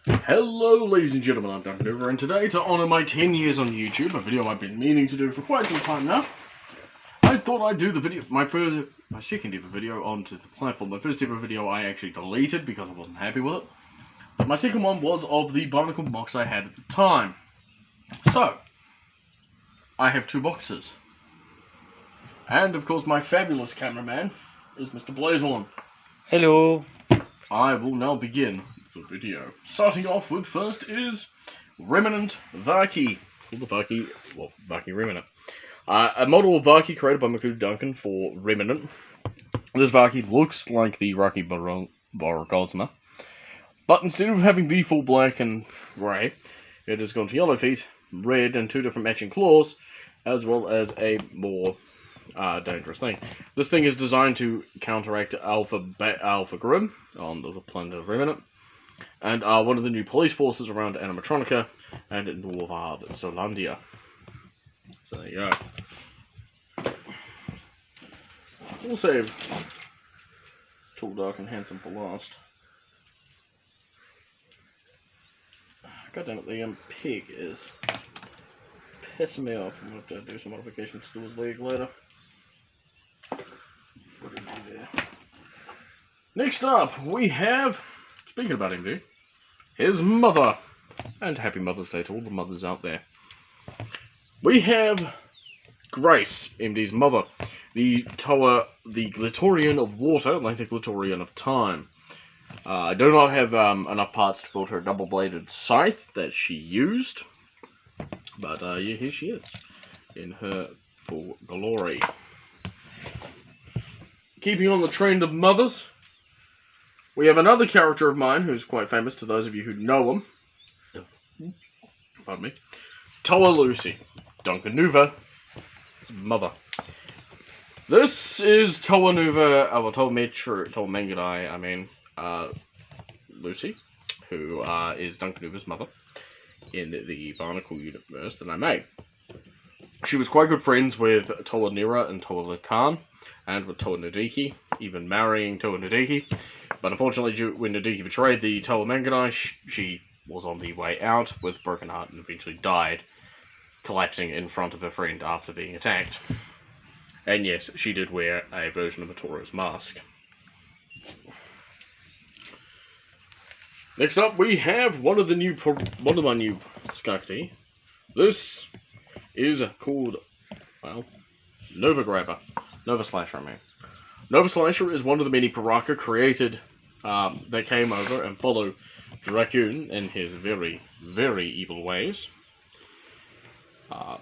Hello ladies and gentlemen, I'm Duncan Hoover, and today, to honour my 10 years on YouTube, a video I've been meaning to do for quite some time now, I thought I'd do the video, my second ever video onto the platform. The first ever video I actually deleted because I wasn't happy with it. But my second one was of the Bionicle Mocs I had at the time. So, I have two boxes. And of course my fabulous cameraman is Mr. Blazehorn. Hello. I will now begin the video. Starting off with first is Remnant Vaki. Vaki Remnant. A model of Vaki created by McCoo Duncan for Remnant. This Vaki looks like the Rocky Baragosma, but instead of having the full black and grey, it has gone to yellow feet, red, and two different matching claws, as well as a more dangerous thing. This thing is designed to counteract Alpha Grim on the planet of Remnant, and one of the new police forces around Animatronica and Norvard Solandia. So there you go. We'll save Tall, Dark, and Handsome for last. God damn it, the pig is pissing me off. I'm going to have to do some modifications to his leg later. What did he do there? Next up, we have, speaking about him, his mother. And happy Mother's Day to all the mothers out there. We have Grace, MD's mother, the Toa, the Glitorian of Water, like the Glitorian of Time. I do not have enough parts to build her double-bladed scythe that she used, but yeah, here she is, in her full glory. Keeping on the trend of mothers, we have another character of mine who's quite famous to those of you who know him. Pardon me. Toa Lucy, Duncan Nuva, his mother. This is Toa Nuva, Toa Mangadai, Lucy, who is Duncan Nuva's mother in the Bionicle universe that I made. She was quite good friends with Toa Nira and Toa Lakan, and with Toa Nadiki, even marrying Toa Nadiki. But unfortunately, when Nadiki betrayed the Toa Mangadai, she was on the way out with broken heart and eventually died, collapsing in front of her friend after being attacked. And yes, she did wear a version of a Tauro's mask. Next up, we have one of my new Skakti. This is called, well, Nova Grabber. Nova Slasher, I mean. Nova Slasher is one of the many Piraka created that came over and followed Dracoon in his very, very evil ways.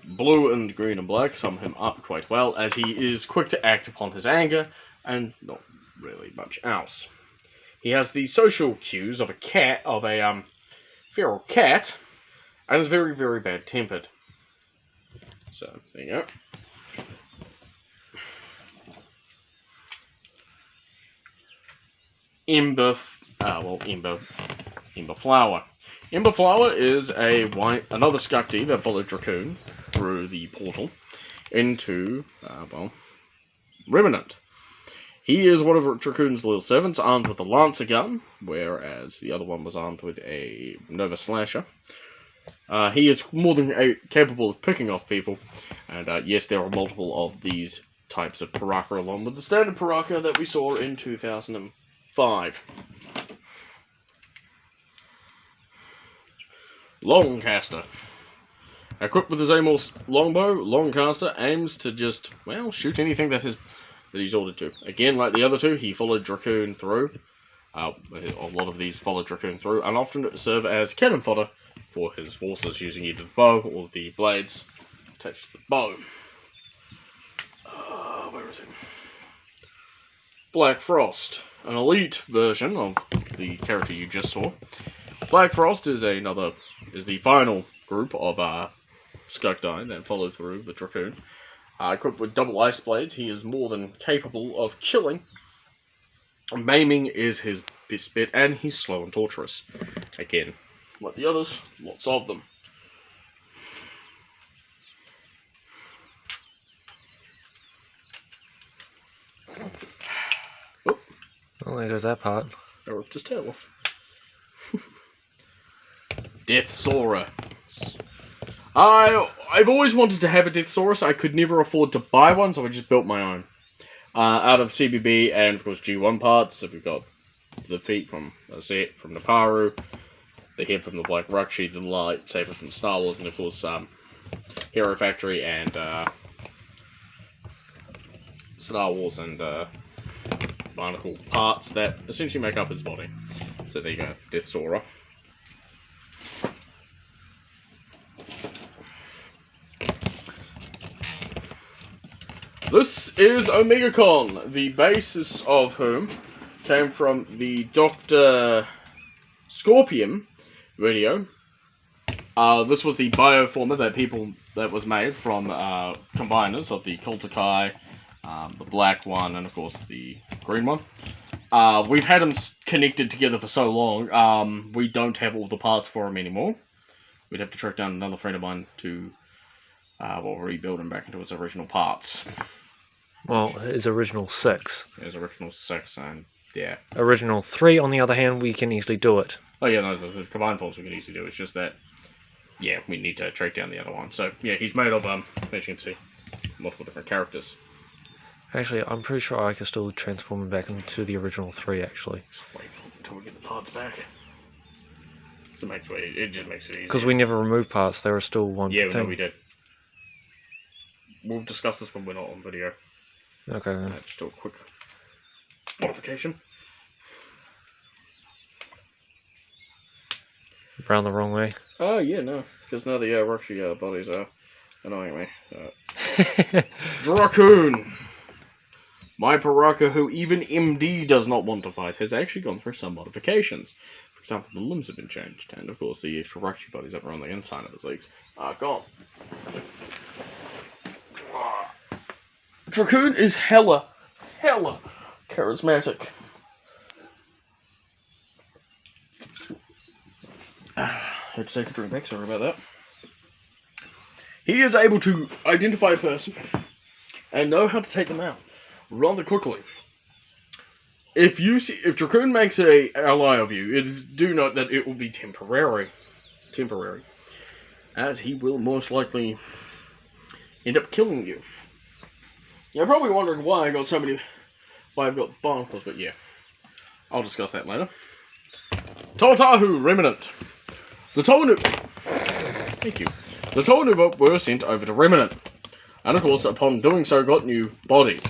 Blue and green and black sum him up quite well, as he is quick to act upon his anger, and not really much else. He has the social cues of a feral cat, and is very, very bad-tempered. So, there you go. Ember Flower. Ember Flower is another Skakti that followed Dracoon through the portal into, Remnant. He is one of Dracoon's loyal servants, armed with a Lancer gun, whereas the other one was armed with a Nova Slasher. He is more than capable of picking off people, and yes, there are multiple of these types of Piraka, along with the standard Piraka that we saw in 2005. Longcaster. Equipped with his Amos longbow, Longcaster aims to just, well, shoot anything that he's ordered to. Again, like the other two, he followed Dracoon through. A lot of these followed Dracoon through, and often serve as cannon fodder for his forces, using either the bow or the blades attached to the bow. Where is it? Black Frost, an elite version of the character you just saw. Black Frost is the final group of Skakti that follow through the Dracoon. Equipped with double ice blades, he is more than capable of killing. Maiming is his best bit, and he's slow and torturous. Again, like the others, lots of them. Oh, there goes that part. I ripped his tail off. Deathsaurus. I've always wanted to have a Deathsaurus. I could never afford to buy one, so I just built my own. Out of CBB and, of course, G1 parts. So we've got the feet from from the Paru, the head from the Black Rakshi, the lightsaber from Star Wars, and, of course, Hero Factory and Star Wars and Bionicle parts that essentially make up his body. So there you go, Deathsaurus. This is OmegaCon, the basis of whom came from the Dr. Scorpion video. This was the bioformer that was made from combiners of the Kultakai, the black one, and of course the green one. We've had them connected together for so long, we don't have all the parts for them anymore. We'd have to track down another friend of mine to rebuild him back into his original parts. Well, his original 6. His original 6, and yeah. Original 3, on the other hand, we can easily do it. Oh yeah, no, the combined parts we can easily do. It's just that, yeah, we need to track down the other one. So yeah, he's made of, as you can see, multiple different characters. Actually, I'm pretty sure I can still transform him back into the original 3, actually. Just wait until we get the parts back. So it just makes it easier. Because we never removed parts, they were still one thing. Yeah, no, we did. We'll discuss this when we're not on video. Okay then. Just do a quick modification. Round the wrong way. Oh, yeah, no. Because now the Rakshi bodies are annoying me. Dracoon! My Baraka, who even MD does not want to fight, has actually gone through some modifications. For example, the limbs have been changed, and of course the extra Rakshi bodies that were on the inside of his legs are gone. Dracoon is hella charismatic. Had to take a drink back, sorry about that. He is able to identify a person and know how to take them out rather quickly. If Dracoon makes an ally of you, do note that it will be temporary, as he will most likely end up killing you. You're probably wondering why I've got Binicles, but yeah, I'll discuss that later. Totahu Remnant. The Tonuva were sent over to Remnant, and of course, upon doing so, got new bodies.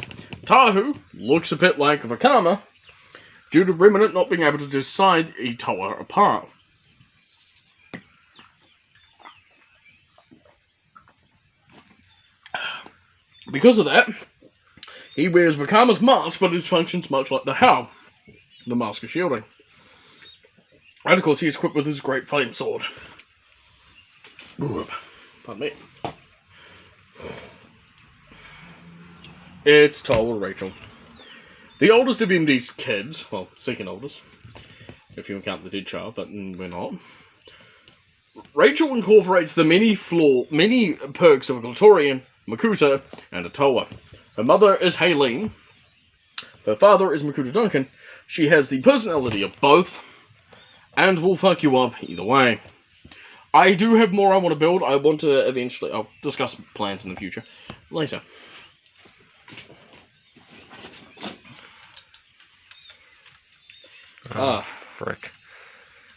Tahu looks a bit like Vakama, due to Remnant not being able to decide Toa apart. Because of that, he wears Vakama's mask, but his functions much like the How, the Mask of Shielding. And of course, he is equipped with his great flame sword. Pardon me. It's Toa Rachel. The oldest of MD's kids, well, second oldest, if you count the dead child, but we're not. Rachel incorporates the many perks of a Glatorian, Makuta, and a Toa. Her mother is Haleen. Her father is Makuta Duncan. She has the personality of both, and will fuck you up either way. I do have more I want to build. I want to eventually... I'll discuss plans in the future later. Frick.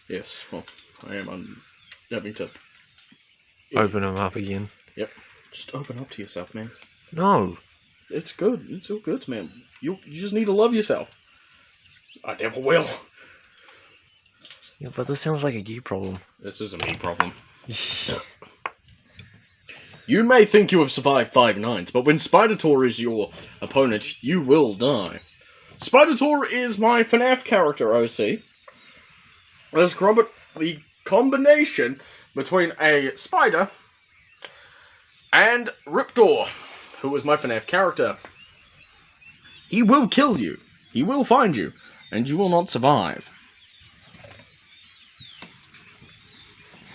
Yes, well, I am having to... Open them up again. Yep. Just open up to yourself, man. No. It's good. It's all good, man. You just need to love yourself. I never will. Yeah, but this sounds like a you problem. This is a me problem. You may think you have survived 5 nights, but when Spider-Tor is your opponent, you will die. Spider-Tor is my FNAF character, OC. There's the combination between a spider and Riptor, who is my FNAF character. He will kill you. He will find you, and you will not survive.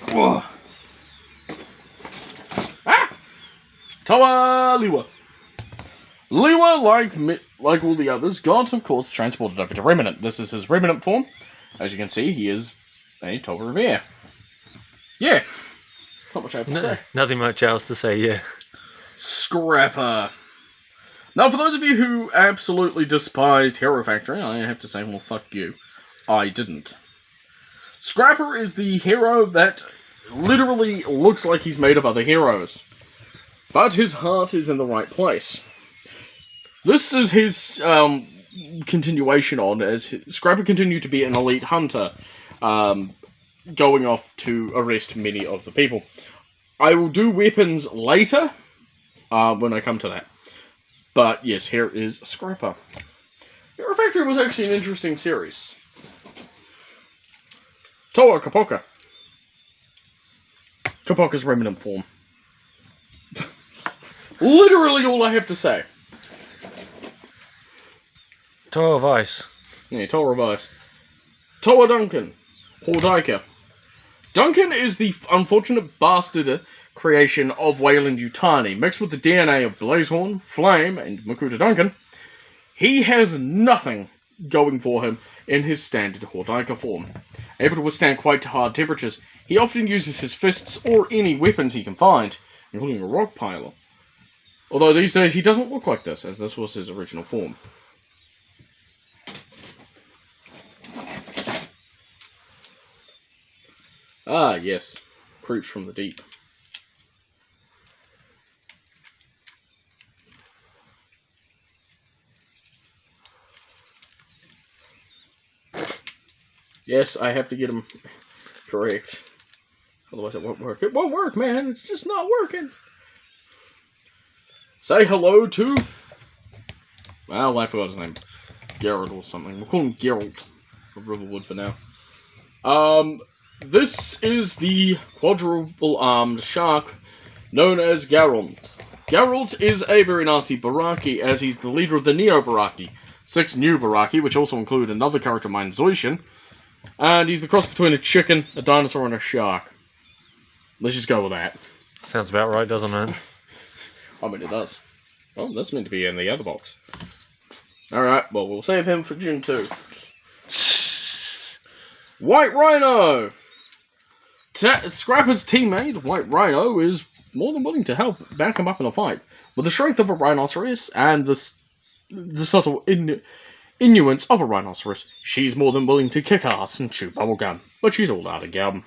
Whoa. Toa Liwa. Liwa, like all the others, got, of course, transported over to Remnant. This is his Remnant form. As you can see, he is a Toa Revere. Yeah. Not much I have to say. Nothing much else to say, yeah. Scrapper. Now, for those of you who absolutely despised Hero Factory, I have to say, well, fuck you. I didn't. Scrapper is the hero that literally looks like he's made of other heroes. But his heart is in the right place. This is his continuation on, as Scrapper continued to be an elite hunter, going off to arrest many of the people. I will do weapons later, when I come to that. But yes, here is Scrapper. Hero Factory was actually an interesting series. Toa Kapoka. Kapoka's remnant form. Literally all I have to say. Toa of Ice. Yeah, Toa of Ice. Toa Duncan. Hordaika. Duncan is the unfortunate bastard creation of Wayland Yutani, mixed with the DNA of Blazehorn, Flame, and Makuta Duncan. He has nothing going for him in his standard Hordaika form. Able to withstand quite hard temperatures, he often uses his fists or any weapons he can find, including a rock piler. Although these days he doesn't look like this, as this was his original form. Ah, yes. Creeps from the deep. Yes, I have to get him correct. Otherwise it won't work. It won't work, man. It's just not working. Say hello to... Well, I forgot his name. Geralt or something. We'll call him Geralt of Riverwood for now. This is the quadruple-armed shark known as Geralt. Geralt is a very nasty Baraki, as he's the leader of the Neo Baraki. 6 new Baraki, which also include another character of mine, Zoishin. And he's the cross between a chicken, a dinosaur, and a shark. Let's just go with that. Sounds about right, doesn't it? I mean, it does. Oh, that's meant to be in the other box. Alright, well, we'll save him for June 2. White Rhino! Scrapper's teammate, White Rhino, is more than willing to help back him up in a fight. With the strength of a rhinoceros and the subtle innuence of a rhinoceros, she's more than willing to kick ass and chew bubblegum. But she's all out of gum.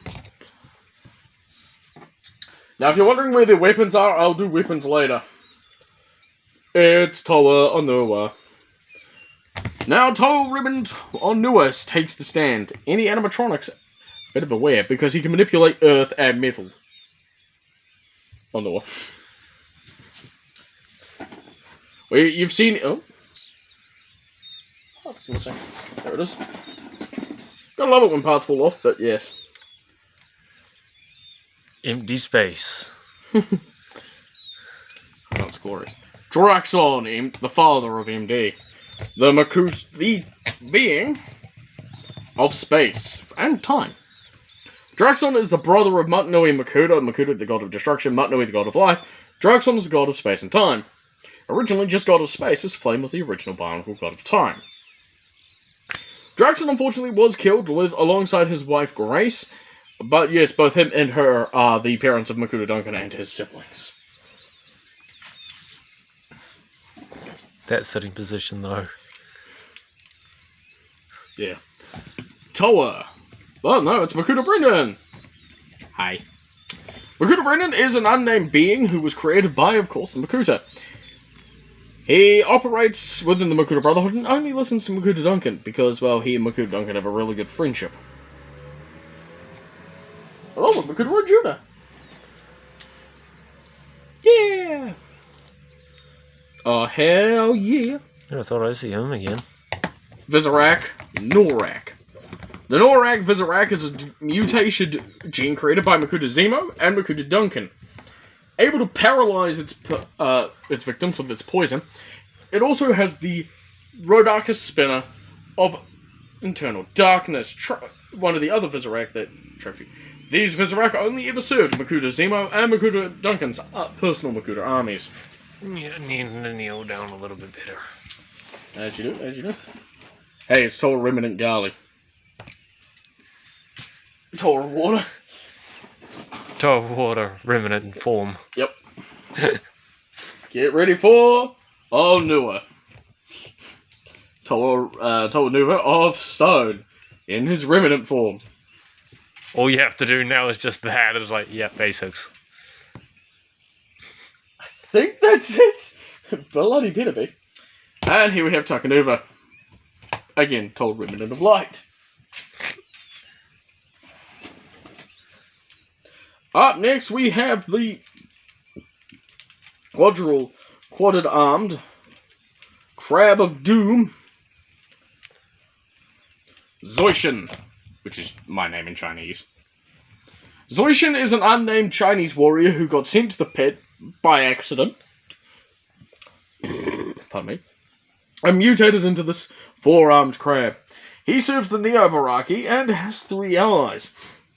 Now, if you're wondering where the weapons are, I'll do weapons later. It's Toa Onua. Now, Toa Ribbon Onua takes the stand. Any animatronics, bit of a wear, because he can manipulate earth and metal. Onua. Well, you've seen... Oh. Parts missing. There it is. Gotta love it when parts fall off, but yes. Empty space. That's glorious. Draxon, the father of MD. The being of space and time. Draxon is the brother of Mutanui Makuta, Makuta the god of destruction, Mutanui the god of life. Draxon is the god of space and time. Originally just god of space, as Flame was the original Bionicle god of time. Draxon unfortunately was killed alongside his wife Grace, but yes, both him and her are the parents of Makuta Duncan and his siblings. That sitting position, though. Yeah. Toa. Oh, no, it's Makuta Brendan. Hi. Makuta Brendan is an unnamed being who was created by, of course, the Makuta. He operates within the Makuta Brotherhood and only listens to Makuta Duncan because, well, he and Makuta Duncan have a really good friendship. Hello, Makuta Arjuna. Yeah. Oh, hell yeah. I thought I'd see him again. Visorak, Norak. The Norak Visorak is a mutated gene created by Makuta Zemo and Makuta Duncan. Able to paralyze its victims with its poison, it also has the Rodarkus spinner of Internal Darkness, one of the other Visorak that trophy. These Visorak only ever served Makuta Zemo and Makuta Duncan's personal Makuta armies. Yeah, needing to kneel down a little bit better. As you do, as you do. Hey, it's Total Remnant Garly. Total Water. Toe of water, remnant form. Yep. Get ready for Onua. Onua of stone in his remnant form. All you have to do now is just that. It's like, yeah, basics. I think that's it. Bloody better be. And here we have Takanuva. Again, told remnant of light. Up next we have the quadded armed Crab of Doom, Zoishan, which is my name in Chinese. Zoishan is an unnamed Chinese warrior who got sent to the pit by accident. Pardon me. And mutated into this four-armed crab. He serves the Neo-Baraki and has 3 allies.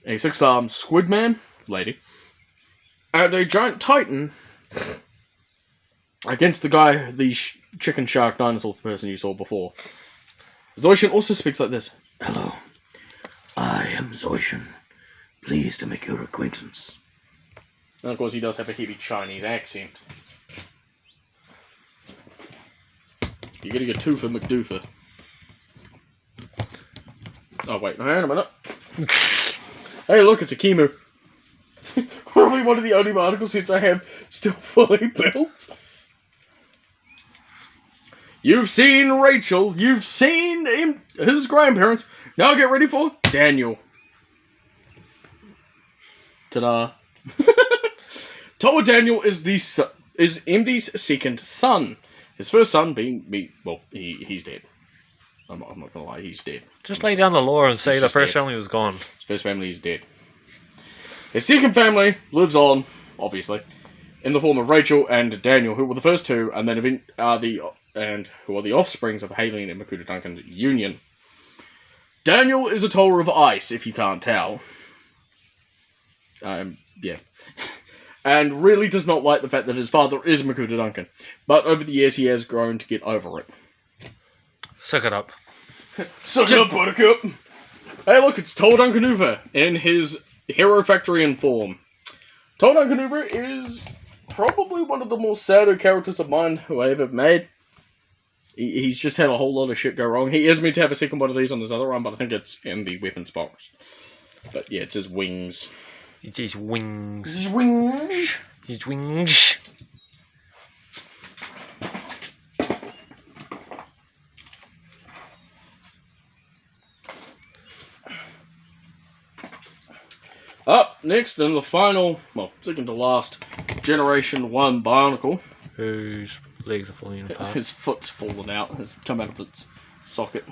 A 6-armed Squidman, lady, and a giant Titan against the chicken shark dinosaur person you saw before. Zoishan also speaks like this. Hello, I am Zoishan. Pleased to make your acquaintance. And of course he does have a heavy Chinese accent. You're getting a twofer McDoofer. Oh wait, hang on a minute. Hey look, it's a Kimu. Probably one of the only Bionicle sets I have still fully built. You've seen Rachel, you've seen his grandparents. Now get ready for Daniel. Ta-da. Toa Daniel is MD's second son. His first son being me. Well, he's dead. I'm not gonna lie, he's dead. Just lay down the law and say He's the just first dead. family was gone. His first family is dead. His second family lives on, obviously, in the form of Rachel and Daniel, who were the first two, and then who are the offsprings of Haleen and Makuta Duncan's union. Daniel is a tower of ice, if you can't tell. Yeah. And really does not like the fact that his father is Makuta Duncan. But over the years, he has grown to get over it. Suck it up. Suck it up, Buttercup! Hey, look, it's Toa Duncanuva in his Hero Factorian form. Toa Duncanuva is probably one of the more sadder characters of mine who I ever made. He's just had a whole lot of shit go wrong. He is meant to have a second one of these on his other arm, but I think it's in the weapons box. But yeah, it's his wings. It's his wings. His wings. His wings. Up next, and the final, well, second to last, Generation 1 Bionicle. Whose legs are falling apart. His foot's fallen out, has come out of its socket.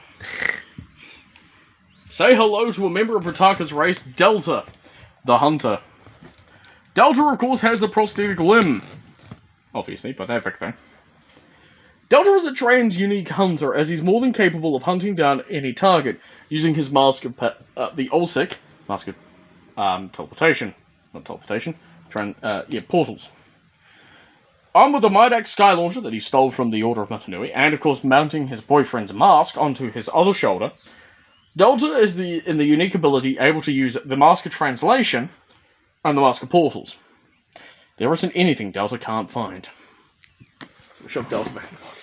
Say hello to a member of Brataka's race, Delta, the Hunter. Delta, of course, has a prosthetic limb. Obviously, but everything. Delta is a trained, unique hunter, as he's more than capable of hunting down any target, using his mask of the Olsec, mask of teleportation. Not teleportation. Portals. Armed with a Midax Sky Launcher that he stole from the Order of Matanui, and of course mounting his boyfriend's mask onto his other shoulder, Delta is in the unique ability able to use the Mask of Translation and the Mask of Portals. There isn't anything Delta can't find. So we'll shove Delta back in the box.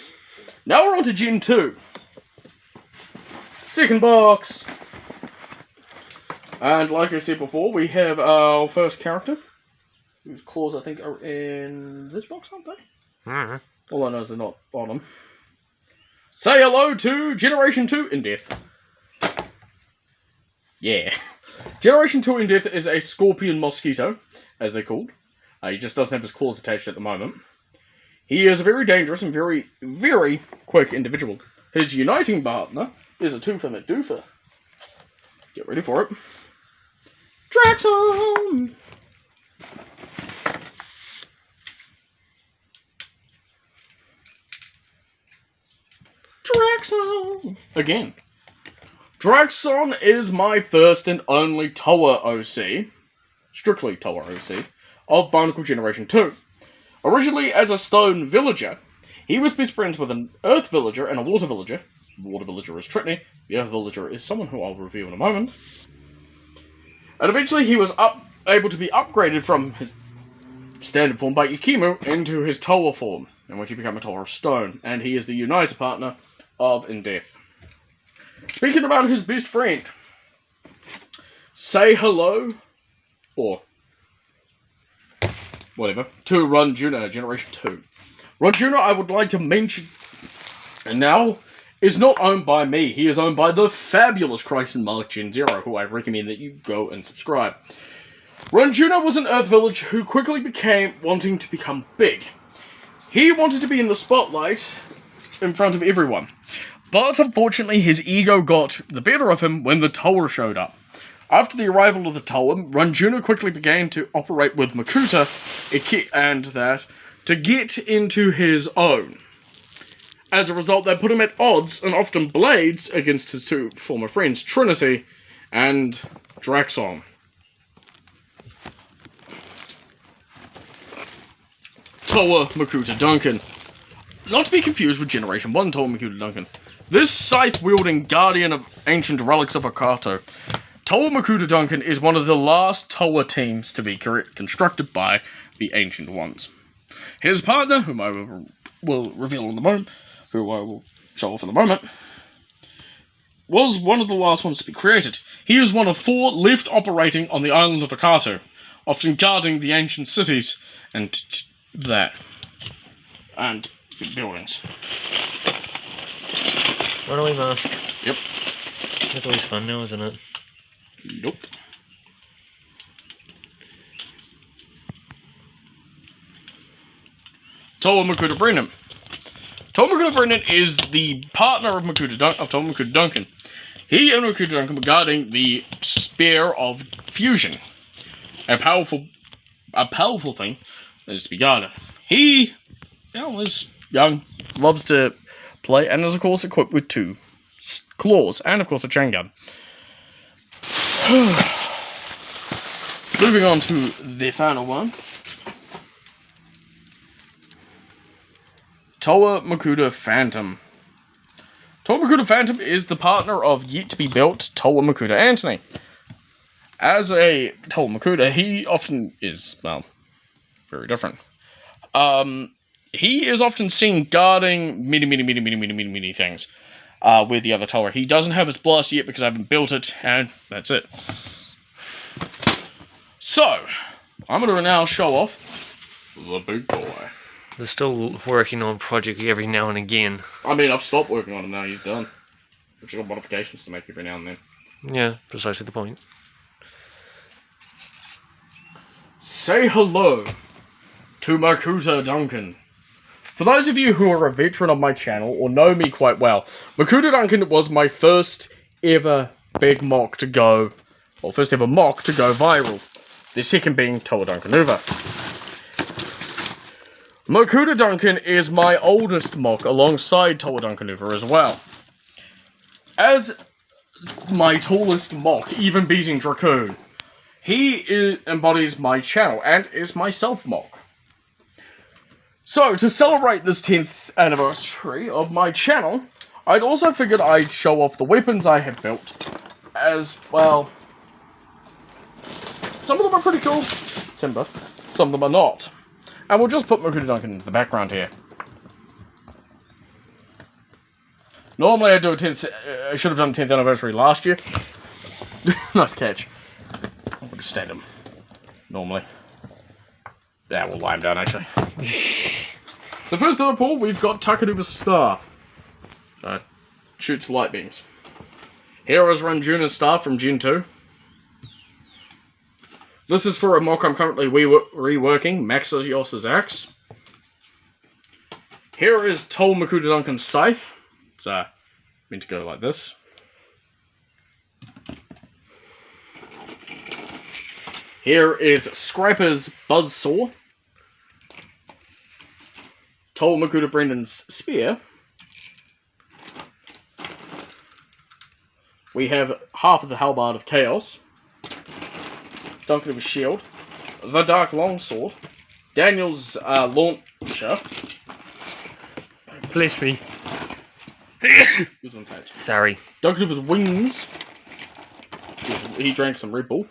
Now we're on to Gen 2. Second box. And like I said before, we have our first character, whose claws I think are in this box, aren't they? Mm-hmm. All I know is they're not on them. Say hello to Generation 2 in Death. Yeah. Generation 2 in Death is a scorpion mosquito, as they're called. He just doesn't have his claws attached at the moment. He is a very dangerous and very, very quick individual. His uniting partner is a twofer McDoofer. Get ready for it. Draxon! Draxon! Again. Draxon is my first and only Toa OC, strictly Toa OC, of Bionicle Generation 2. Originally as a stone villager, he was best friends with an earth villager and a water villager. The water villager is Tritney, the earth villager is someone who I'll review in a moment. And eventually he was able to be upgraded from his standard form by Ikimu into his Towa form, in which he became a Towa of Stone, and he is the United partner of Death. Speaking about his best friend, say hello, or whatever, to Ranjuna, Generation 2. Ranjuna, I would like to mention, and now, is not owned by me. He is owned by the fabulous Krytenmark Gen 0, who I recommend that you go and subscribe. Ranjuna was an Earth Village who quickly became wanting to become big. He wanted to be in the spotlight in front of everyone. But unfortunately, his ego got the better of him when the Towa showed up. After the arrival of the Towa, Ranjuna quickly began to operate with Makuta and that to get into his own. As a result, they put him at odds and often blades against his two former friends, Trinity and Draxon. Towa Makuta Duncan. Not to be confused with Generation 1 Towa Makuta Duncan. This scythe-wielding guardian of ancient relics of Akato, Towa Makuta Duncan is one of the last Towa teams to be constructed by the Ancient Ones. His partner, whom I will reveal in the moment, who I will show off in a moment, was one of the last ones to be created. He is one of 4 left operating on the island of Akato, often guarding the ancient cities and that, and buildings. Runaway mask. Yep. That's always fun now, isn't it? Nope. Towa Makuta Brennan. Towa Makuta Brennan is the partner of Towa Makuta Duncan. He and Makuta Duncan were guarding the Spear of Fusion. A powerful thing that is to be guarded. He, is young, loves to play, and is of course equipped with 2 claws, and of course a chain gun. Moving on to the final one. Towa Makuta Phantom. Towa Makuta Phantom is the partner of yet-to-be-built Towa Makuta Antony. As a Towa Makuta, he often is, well, very different. He is often seen guarding many things with the other Towa. He doesn't have his blast yet because I haven't built it, and that's it. So, I'm going to now show off the big boy. They're still working on project every now and again. I mean, I've stopped working on him now, he's done. I've just got modifications to make every now and then. Yeah, precisely the point. Say hello to Makuta Duncan. For those of you who are a veteran of my channel or know me quite well, Makuta Duncan was my first ever big mock to go, or first ever mock to go viral. The second being Towa Duncan Uva. Makuta Duncan is my oldest mock alongside Towa Duncan Uva as well. As my tallest mock, even beating Dracoon, he embodies my channel and is my self-mock. So, to celebrate this 10th anniversary of my channel, I'd also figured I'd show off the weapons I have built, as, well, some of them are pretty cool, timber, some of them are not. And we'll just put Makuta Duncan into the background here. Normally I do a 10th, I should have done 10th anniversary last year. Nice catch. I'll just stand him, normally. Yeah, we'll lie him down actually. So first of the pool, we've got Takanuba's staff. Shoots light beams. Here is Ranjuna's staff from Gen 2. This is for a mock I'm currently reworking, Maxios's axe. Here is Towa Makuta Duncan's scythe. It's meant to go like this. Here is Scraper's buzzsaw. Towa Makuta Brendan's spear. We have half of the halberd of chaos. Duncan of a shield, the dark longsword, Daniel's launcher. Bless me. Good one, Pat. Sorry. Duncan of his wings. He drank some Red Bull.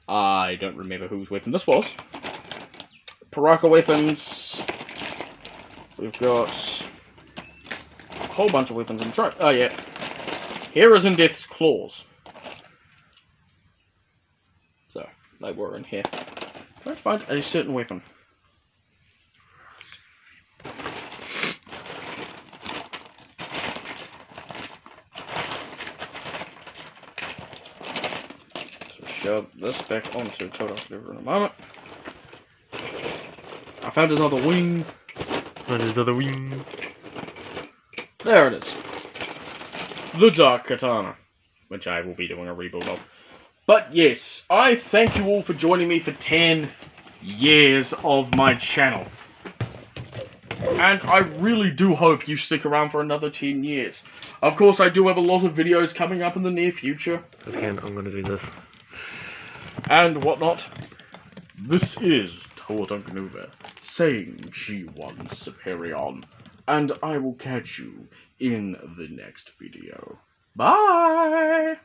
I don't remember whose weapon this was. Paraka weapons. We've got a whole bunch of weapons in the truck. Oh yeah. Here is in Death's claws. So, they were in here. Try to find a certain weapon. So shove this back onto Total Deliver in a moment. I found another wing. Another wing. There it is. The Dark Katana. Which I will be doing a rebuild of. But yes, I thank you all for joining me for 10 years of my channel. And I really do hope you stick around for another 10 years. Of course, I do have a lot of videos coming up in the near future. Again, I'm going to do this. And whatnot. This is Krytenmark saying G1 Superion. And I will catch you in the next video. Bye!